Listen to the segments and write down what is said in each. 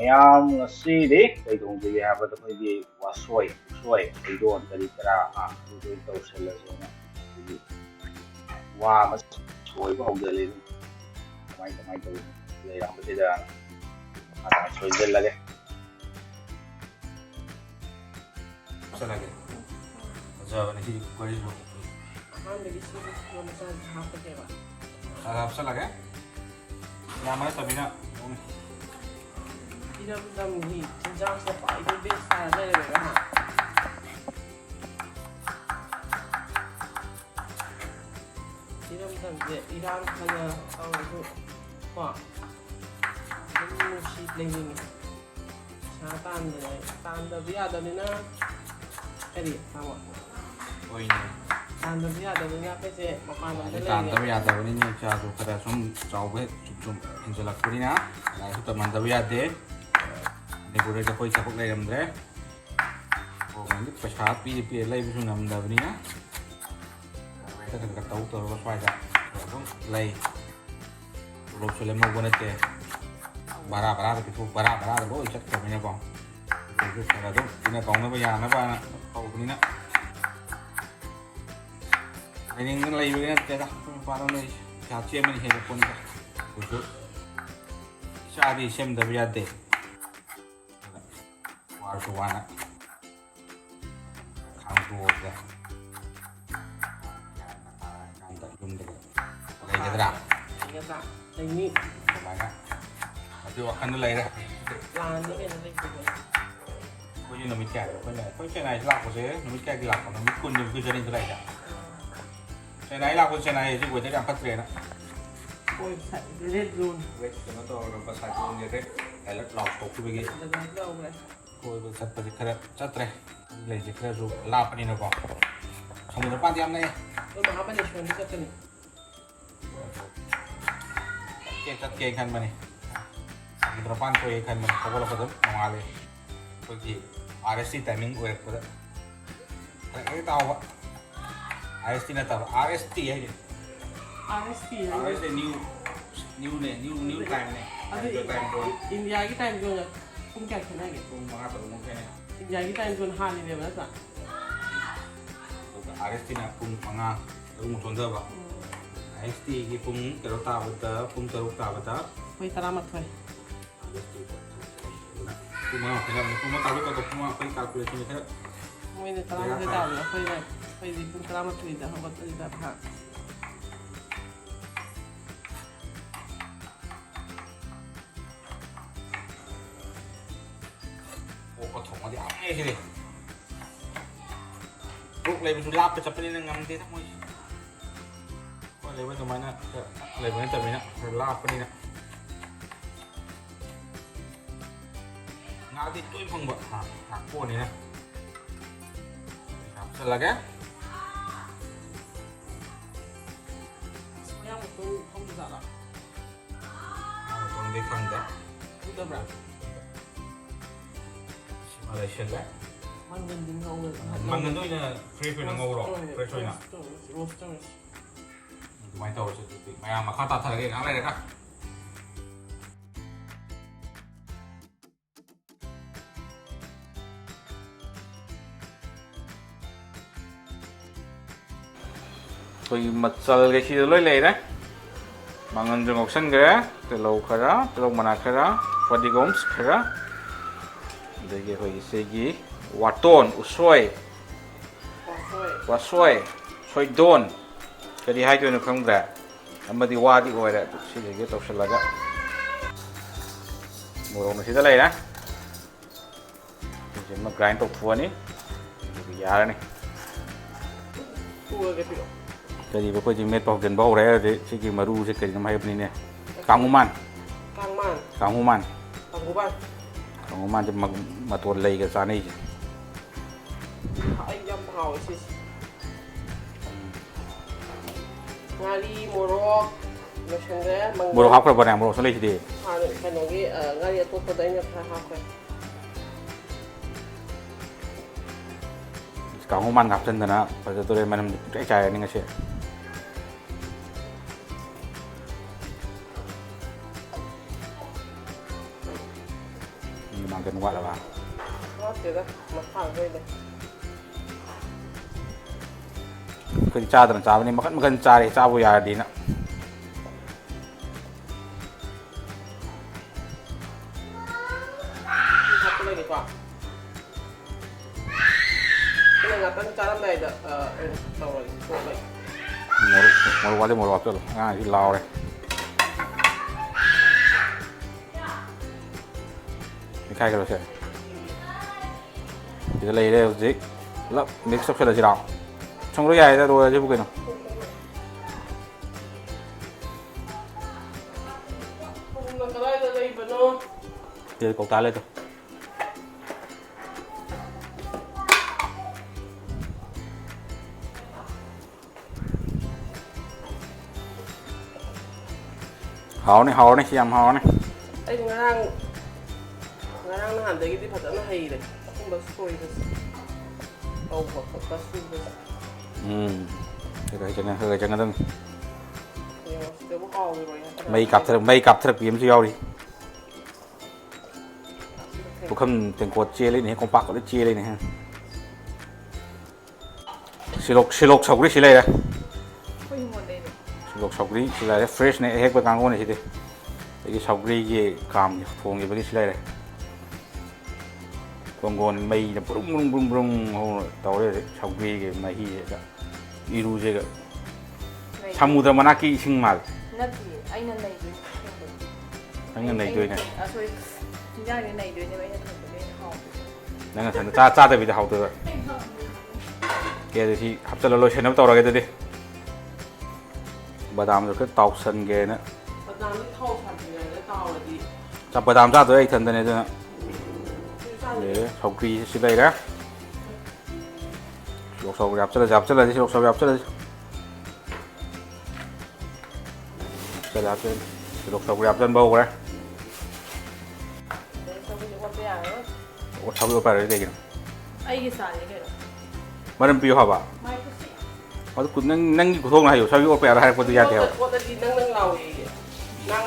ꯃꯌꯥꯝ ꯉꯁꯤꯗꯤ ꯀꯩ ꯊꯣꯡꯁꯤꯒꯦ ꯍꯥꯏꯕꯗ ꯑꯩꯈꯣꯏꯒꯤ ꯋꯥꯁꯣꯏ ꯎꯁꯣꯏ ꯐꯩꯗꯣꯟ ꯀꯔꯤ ꯀꯔꯥ ꯑꯗꯨꯗꯣ ꯇꯧꯁꯜꯂꯁꯦꯅ ꯑꯩꯈꯣꯏꯒꯤ ꯋꯥ ꯑꯃ ꯁꯣꯏꯕ ꯍꯧꯖꯤꯜꯂꯤ ꯀꯃꯥꯏ ꯇꯧꯔꯤꯅꯣ ꯂꯩꯔꯝꯕꯁꯤꯗ ꯁꯣꯏꯖꯜꯂꯒꯦ ꯆꯠꯂꯒꯦ ꯐꯖꯕꯅꯦ ꯁꯤꯗꯤ ꯀꯨꯀꯔꯁꯤꯁꯨ ꯑꯍꯥꯟꯕꯒꯤ ꯁꯤꯒꯤ ꯃꯆꯥꯁꯤ ꯍꯥꯞꯄꯒꯦꯕ ꯍꯥꯞꯆꯜꯂꯒꯦ ꯌꯥꯝꯕ ꯅꯠꯇꯕꯅꯤꯅ ꯏꯔꯝꯗꯝꯒꯤ ꯆꯤꯟꯖꯥꯛꯁꯦ ꯈ꯭ꯋꯥꯏꯗꯒꯤ ꯕꯦꯁ ꯇꯥꯔ ꯂꯩꯔꯦꯕ ꯏꯔꯝꯗꯝꯁꯦ ꯏꯔꯥꯡ ꯐꯅ ꯇꯧꯔꯁꯨ ꯀꯣ ꯑꯗꯨꯝ ꯅꯨꯡꯁꯤ ꯂꯩꯅꯤꯡꯉꯤ ꯄꯩꯁꯥ ꯇꯥꯟꯗꯕ ꯌꯥꯗꯕꯅꯤꯅ ꯀꯔꯤ ꯇꯥꯃꯣ ꯑꯣꯏꯅꯦ ꯇꯥꯟꯗꯕ ꯌꯥꯗꯕꯅꯤꯅ ꯑꯩꯈꯣꯏꯁꯦ ꯃꯄꯥꯟ ꯂꯝꯗ ꯇꯥꯟꯗꯕ ꯂꯩꯔꯦ ꯌꯥꯗꯕꯅꯤꯅ ꯏꯆꯥꯁꯨ ꯈꯔ ꯁꯨꯝ ꯆꯥꯎꯕ ꯁꯨꯝ ꯍꯦꯟꯖꯜꯂꯛꯄꯅꯤꯅ ꯂꯥꯏꯔꯤꯛꯁꯨ ꯇꯝꯍꯟꯗꯕ ꯌꯥꯗꯦ ꯃꯅꯤꯄꯨꯔꯗ ꯑꯩꯈꯣꯏ ꯊꯕꯛ ꯂꯩꯔꯝꯗ꯭ꯔꯦ ꯒꯣꯔꯃꯦꯟꯒꯤ ꯄꯩꯁꯥ ꯄꯤꯔ ꯂꯩꯕꯁꯨ ꯉꯝꯗꯕꯅꯤꯅ ꯈꯔ ꯇꯧꯔꯒ ꯁ꯭ꯋꯥꯏꯗ ꯑꯗꯨꯝ ꯂꯩ ꯇꯣꯂꯣꯞꯁꯨ ꯂꯦꯝꯍꯧꯕ ꯅꯠꯇꯦ ꯚꯔꯥꯗ ꯄꯤꯊꯣꯛ ꯚꯔꯥꯗ ꯂꯣꯏ ꯆꯠꯈ꯭ꯔꯕꯅꯤꯅꯀꯣ ꯈꯔ ꯑꯗꯨꯝ ꯏꯟꯅ ꯀꯥꯎꯅꯕ ꯌꯥꯅꯕꯅ ꯇꯧꯕꯅꯤꯅ ꯂꯩꯅꯤꯡꯗꯅ ꯂꯩꯕꯒꯤ ꯅꯠꯇꯦꯗ ꯑꯩꯈꯣꯏ ꯃꯄꯥꯟꯗ ꯂꯩꯔꯤꯁꯦ ꯄꯩꯁꯥ ꯆꯦꯟꯕꯅ ꯍꯦꯜꯂꯛꯄꯅꯤꯗ ꯑꯗꯨꯁꯨ ꯏꯆꯥꯗꯤ ꯁꯦꯝꯗꯕ ꯌꯥꯗꯦ ꯋꯥꯔꯁꯨ ꯋꯥꯅ ꯈꯥꯡꯗꯣꯛꯑꯒ ꯌꯨꯝꯗꯒ ꯂꯩꯒꯗ꯭ꯔꯥ ꯂꯩꯅꯤ ꯑꯗꯨꯃꯥꯏꯅ ꯑꯗꯨ ꯋꯥꯈꯜꯗ ꯂꯩꯔꯦ ꯂꯥꯟꯅꯤ ꯀꯩꯅꯣ ꯂꯩꯇꯦ ꯑꯩꯈꯣꯏꯁꯦ ꯅꯨꯃꯤꯠ ꯀꯌꯥꯗ ꯑꯩꯈꯣꯏ ꯆꯦꯟꯅꯥꯏꯁꯤ ꯂꯥꯛꯄꯁꯦ ꯅꯨꯃꯤꯠ ꯀꯌꯥꯒꯤ ꯂꯥꯛꯄ ꯅꯨꯃꯤꯠ 10 ꯅꯨꯃꯤꯠ ꯖꯔꯅꯤꯗ ꯂꯥꯛꯏꯗ ꯆꯦꯟꯅꯥꯏ ꯂꯥꯛꯄꯁꯦ ꯆꯦꯟꯅꯥꯏꯁꯤ ꯋꯦꯗꯔ ꯌꯥꯝ ꯐꯠꯇ꯭ꯔꯦꯅ ꯍꯣꯏ ꯔꯦꯠ ꯖꯣꯟ ꯀꯩꯅꯣ ꯇꯧꯔꯒ ꯁꯥꯏꯀ꯭ꯂꯣꯟꯁꯦ ꯔꯦꯠ ꯑꯦꯂꯔꯠ ꯂꯥꯎꯊꯣꯛꯈꯤꯕꯒꯤ ꯀꯣꯏꯕ ꯆꯠꯄꯁꯦ ꯈꯔ ꯆꯠꯇ꯭ꯔꯦ ꯂꯩꯁꯦ ꯈꯔꯁꯨ ꯂꯥꯞꯄꯅꯤꯅꯀꯣ ꯁꯃꯨꯗ꯭ꯔ ꯃꯄꯥꯟꯗꯤ ꯌꯥꯝ ꯅꯛꯑꯦ ꯃꯍꯥꯕꯂꯦꯁ꯭ꯋꯔꯗ ꯆꯠꯀꯅꯤ ꯆꯠꯀꯦ ꯈꯟꯕꯅꯤ ꯁꯃꯨꯗ꯭ꯔ ꯃꯄꯥꯟ ꯀꯣꯏꯒꯦ ꯈꯟꯕꯅꯤ ꯍꯧꯒꯠꯂꯛꯄꯗ ꯅꯣꯡꯉꯥꯜꯂꯦ ꯑꯩꯈꯣꯏꯒꯤ RST ꯇꯥꯏꯃꯤꯡ ꯑꯣꯏꯔꯛꯄꯗ ꯍꯦꯛ ꯇꯥꯎꯕ RST ꯅꯠꯇꯕ RST ꯍꯥꯏꯁꯦ RST ꯅ꯭ꯌꯨ ꯇꯥꯏꯝꯅꯦ ꯏꯟꯗꯤꯌꯥꯒꯤ ꯇꯥꯏꯝ ꯖꯣꯟ ꯄꯨꯡ ꯀꯌꯥ ꯈꯦꯠꯅꯒꯦ ꯄꯨꯡ 5-6 ꯈꯦꯠꯅꯩ ꯏꯟꯗꯤꯌꯥꯒꯤ ꯇꯥꯏꯝ ꯖꯣꯟ ꯍꯥꯟꯅꯤꯅꯦꯕ ꯅꯠꯇ꯭ꯔꯥ ꯑꯗꯨꯒ RSTꯅ ꯄꯨꯡ 5 ꯑꯗꯨꯝ ꯆꯣꯟꯊꯕ RSTꯒꯤ ꯄꯨꯡ ꯀꯩꯅꯣ ꯇꯥꯕꯗ ꯄꯨꯡ 6 ꯇꯥꯕꯗ ꯑꯩꯈꯣꯏ 11 puma kaya puma tabi ko to puma kay calculation ni kaya ꯃꯣꯏꯅ 11 ꯇꯥꯕꯗ ꯑꯩꯈꯣꯏꯗꯤ ꯄꯨꯡ 11ꯗ ꯍꯧꯒꯠꯄꯅꯤꯗ o thong di am ai sini ruk lay bisu lap cha pani nang ngam te ta moi ko lay ba to mana lay ba ta mina lap pani na ngã thì tôi phong bật hạt cua này nè sẽ là cái con đi phân đó Malaysian đấy mangin tôi là fresh rồi ngô rồi fresh rồi nè máy tàu sẽ mày mà khó tạt thật cái ngắn này đấy các tôi machal cái gì lôi lệ đấy mangan jong option cái telau khara telau mana khara fadigoms khara đây cái hồi cái waton usoi wasoi soi don cái đi hai chỗ nó không ra mà đi qua đi gọi đấy thì cái tàu sẽ là cái mồi nó sẽ là đấy thì mà grind tàu thua ní cái giá này cái gì có gì mệt bao tiền bao đấy đấy cái gì mà ru cái gì nó hay bên này kanguman cho mà tuột lấy cái giá này ngari morok lotionre morok hap kerana morok selai jadi kan lagi ngari itu pada ini hap kanguman hap sen dana pada tu mana cai ni ngasih ก็เดี๋ยวมาข้าวด้วยเลย เคยจ้าแต่จ้าวันนี้มันจ้าเลยจ้าบุยาดีนะ ทำไปเลยดีกว่าเป็นยังไงตั้งใจทำไงเด้อตัวเลยตัวเลย มรวัดเลยง่ายที่ลาวเลยไม่ใช่กันเลยใช่จะเลยได้สิแล้วมิกซ์กับเชลล์จีราช่องรถใหญ่จะดูจะพูดกันเนาะ มันก็ได้เลยปะเนาะ เดี๋ยวกดตาเลยตัวhào này xem hào nàyไอ้งานอาหารเด็กที่ผัดอันนั้นให้เลยต้องมาช่วยกันเอาแบบมาช่วยกัน cái chẳng cầnเดี๋ยวพวกเขาไป mấy cặp thật kiếm siêu điผมคำเป็นกดเจเลยนี่คอมปักก็ได้เจเลยนี่ฮะสิลกชกดิสิเลยนะสิลกชกดิสิเลยเฟรชเนี่ยเฮกไปกลางวันนี่สิเด้ไอ้ชกดิยี่กามยี่ทวงยี่ไปดิสิเลยกงกนไม่เนี่ยบรุงโอ้ตัวเลยชกดิยี่ไม่ฮีก็อีรูเจก็ชามูดรามานากีชิงมานั่นสิไอ้นั่นไหนด้วย ทั้งเงินในด้วยไง ช่วยชิ้นย่างในด้วยเนี่ยไม่ใช่ถึงไม่หอม นั่นก็ฉันจ้าแต่วิธีเขาตัวแกจะที่ขับจะเราใช้น้ำตัวเราแกจะดิบาดามจะก็เตาสันแกนะ ประจำที่เข้าผัดยังไงแล้วเตาเลยดี จับบาดามจ้าตัวไอ้ทันตัวนี้ตัวนะเดี๋ยวชาวกรีสิเลยนะลูกชาวยับจะเลยที่ลูกชาวยับจะเลยจะยับจะลูกชาวยับจะเบาเลย เดี๋ยวจะไปดูว่าเป็นอะไร โอ้ชาวยับไปเลยเด็กนะ ไอ้กี่สายเนี่ย มันเป็นปีหับอ่ะ ไม่ก็สิ เพราะคุณนั่งกูท่องอะไรอยู่ชาวยับไปอะไรคนตัวยาเดียว ว่าจะดีนั่งเราเองนั่ง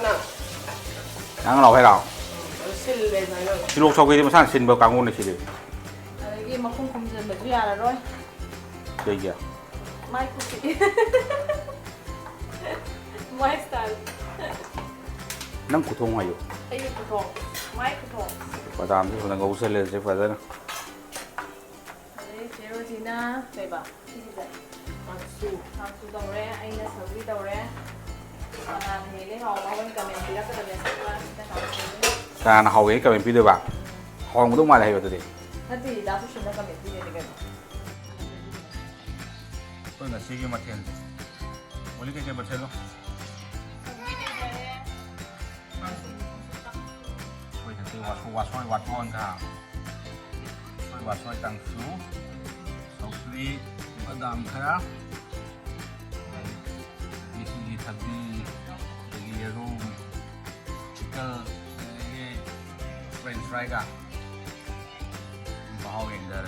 นั่งเราให้เรา สิ้นเลยนะ ที่ลูกชาวกรีที่มาสร้างสินเบลกลางวันนี่สิเดียว อะไรกี่มาคุ้มจะแบบยาละร้อย เดี๋ยว ไม่ก็สิไม่สไตล์ นั่งกูท่องอะไรอยู่ ไอ้กุทองไม่กุทอง บาดามที่คนนั้นก็อุตส่าห์เลยใช่ไหมนะ อะไรเจโรจีน่าใช่ปะที่จะ มาสู้ ทำสุดตรงแรกไอ้เนี่ยสวีตรงแรกตอนนั้นเห็นเขาว่าวันกันเป็นปีแล้วก็จะเป็นสักวันจะทำ การเขาเองก็เป็นปีเดียวกันห้องมันต้องมาอะไรอยู่ตัวเดียว ถ้าตีดาวสุชนก็เป็นปีเดียวกัน เพิ่งจะซื้อมาเทียนวันนี้ก็จะมาเทียนแล้วช่วยจะซื้อวัดช่วยวัดพรค่ะช่วยวัดช่วยตังสูสองปีบาดามครับมีสิ่งที่ทำดีดีรูมชิคเกอร์เฟรนช์ฟรายกันบ้าเองเด้อ